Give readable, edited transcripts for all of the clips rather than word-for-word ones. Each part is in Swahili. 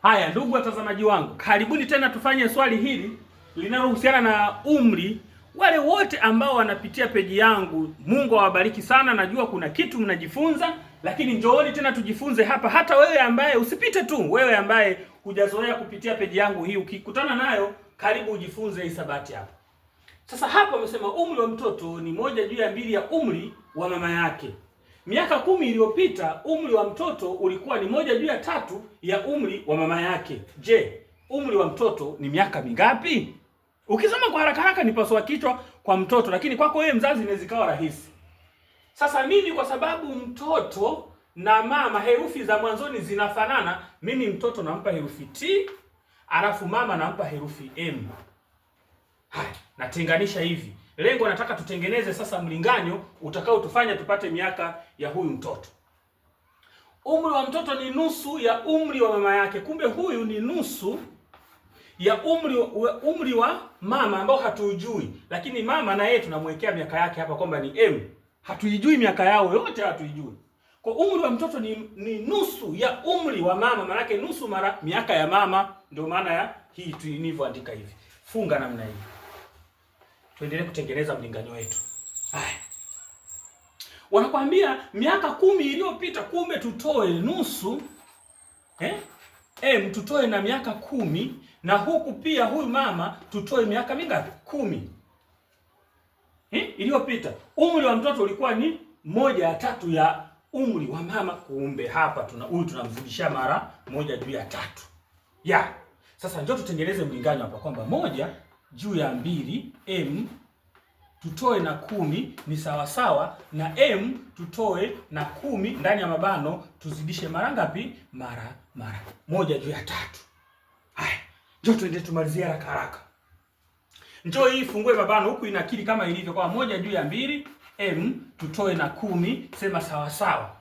Haya, ndugu watazamaji wangu, karibuni tena tufanye swali hili linalohusiana na umri. Wale wote ambao wanapitia peji yangu, Mungu awabariki sana. Najua kuna kitu mnajifunza, lakini njooni tena tujifunze hapa. Hata wewe ambaye usipite tu, wewe ambaye hujazoea kupitia peji yangu hii, ukikutana nayo karibu ujifunze hisabati hapa. Sasa hapa wamesema umri wa mtoto ni 1/2 ya umri wa mama yake. Miaka 10 iliyopita umri wa mtoto ulikuwa ni 1/3 ya umri wa mama yake. Je, umri wa mtoto ni miaka mingapi? Ukisoma kwa haraka haraka ni pasua kichwa kwa mtoto, lakini kwako wewe mzazi inaweza ikawa rahisi. Sasa mimi kwa sababu mtoto na mama herufi za mwanzoni zinafanana, mimi mtoto nampa herufi T, alafu mama nampa herufi M. Haya, natenganisha hivi. Lengo nataka tutengeneze sasa mlinganyo utakao tufanya tupate miaka ya huyu mtoto. Umri wa mtoto ni nusu ya umri wa mama yake. Kumbe huyu ni nusu ya umri wa mama ambao hatuujui. Lakini mama na yeye tunamwekea miaka yake hapa kwamba ni M. Hatuijui miaka yao yote, hatuijui. Kwa umri wa mtoto ni nusu ya umri wa mama, maana yake nusu mara miaka ya mama, ndio maana ya hii tulivyoandika hivi. Funga namna hii. Tuendelee kutengeneza mlinganyo wetu. Haya. Wanakuambia miaka 10 iliyopita, kumbe tutoe nusu tutoe na miaka 10, na huku pia huyu mama tutoe miaka mingapi? 10. Iliyopita. Umri wa mtoto ulikuwa ni 1/3 ya umri wa mama, kumbe hapa huyu tunamzidisha mara 1/3. Ya. Sasa njoo tutengeneze mlinganyo hapa kwamba 1/2 M tutoe na 10 ni sawa sawa na M tutoe na 10 ndani ya mabano tuzidishe mara ngapi? Mara 1/3. Haya, njoo tuende tumalizie haraka haraka. Njoo hii fungue mabano huku inakili kama ilivyo kwa 1/2 M tutoe na 10 sema sawa sawa.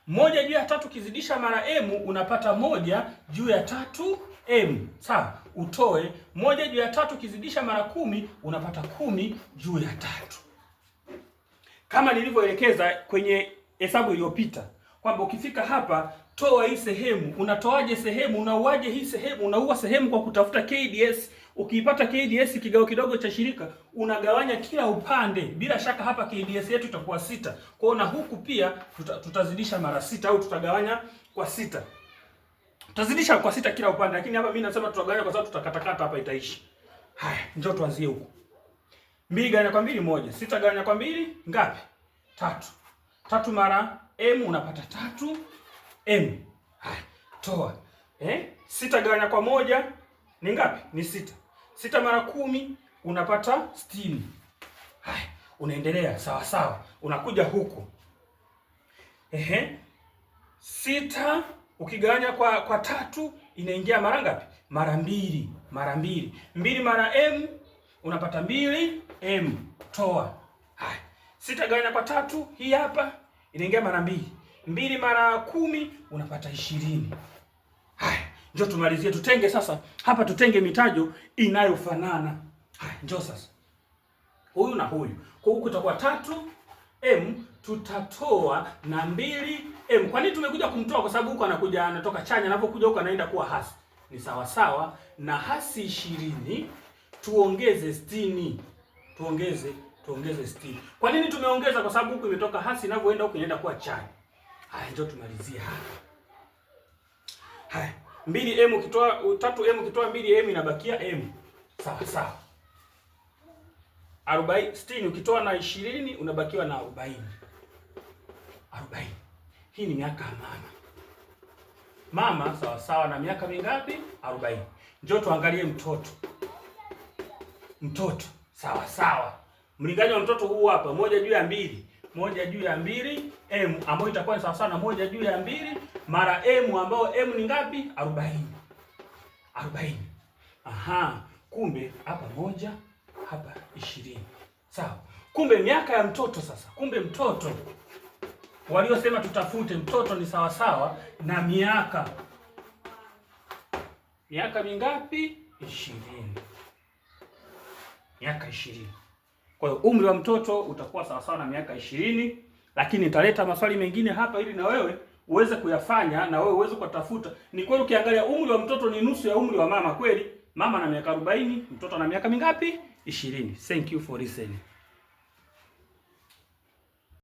1/3 kizidisha mara M unapata 1/3 M. Sawa, utoe 1/3 kizidisha mara 10 unapata 10/3. Kama nilivyoelekeza kwenye hesabu iliyopita kwamba ukifika hapa toa hii sehemu. Unatoaje sehemu? Unauaje hii sehemu? Unaua sehemu kwa kutafuta KDS. Ukiipata KDS kigao kidogo cha shirika unagawanya kila upande. Bila shaka hapa KDS yetu itakuwa 6. Kwa hiyo na huku pia tutazidisha mara 6 au tutagawanya kwa 6. Tutazidisha kwa 6 kila upande, lakini hapa mimi nasema tutagawanya kwa sababu tutakatakata hapa itaishi. Haya, njoo tuanzie huko. 2 gawanya kwa 2 1. 6 gawanya kwa 2 ngapi? 3. 3 mara M unapata 3 M. Haya, toa. 6 gawanya kwa 1 ni ngapi? Ni 6. 6 mara 10 unapata 60. Haya, unaendelea sawa sawa. Unakuja huku. 6 ukigawanya kwa 3 inaingia mara ngapi? Mara 2. Mara 2. 2 mara M unapata 2 M. Toa. Haya. 6 gawanya kwa 3 hii hapa inaingia mara 2. 2 mara 10 unapata 20. Haya, njoo tumalizie, tutenge sasa. Hapa tutenge mitajo inayofanana. Haya, njoo sasa. Huyu na huyu. Kwa huku itakuwa 3 M tutatoa na 2 M. Kwa nini tumekuja kumtoa? Kwa sababu huko anakuja anatoka chanya, anapokuja huko anaenda kuwa hasi. Ni sawa sawa na hasi 20 tuongeze 60. Tuongeze 60. Kwa nini tumeongeza? Kwa sababu huko imetoka hasi, inavyoenda huko inaenda kuwa chanya. Haya, njoo tumalizie hapa. Haya, 2M ukitoa 3M ukitoa 2M inabakia M. Sawa sawa. 60 ukitoa na 20 unabakiwa na 40. 40. Hii ni miaka ya mama. Mama sawa sawa na miaka mingapi? 40. Njoo tuangalie mtoto. Mtoto sawa sawa. Mlinganyo wa mtoto huu hapa 1/2. 1/2 M ambayo itakuwa ni sawa sawa na 1/2 mara M ambayo M ni ngapi? 40. 40. Aha, kumbe hapa 1 hapa 20. Sawa. Kumbe miaka ya mtoto sasa. Kumbe mtoto waliosema tutafute mtoto ni sawa sawa na miaka. Miaka mingapi? 20. Miaka 20. Kwa hiyo umri wa mtoto utakuwa sawa sawa na miaka 20, lakini nitaleta maswali mengine hapa ili na wewe uweze kuyafanya na wewe uweze kutafuta. Ni kweli ukiangalia umri wa mtoto ni nusu ya umri wa mama kweli. Mama ana miaka 40, mtoto ana miaka mingapi? 20. Thank you for listening.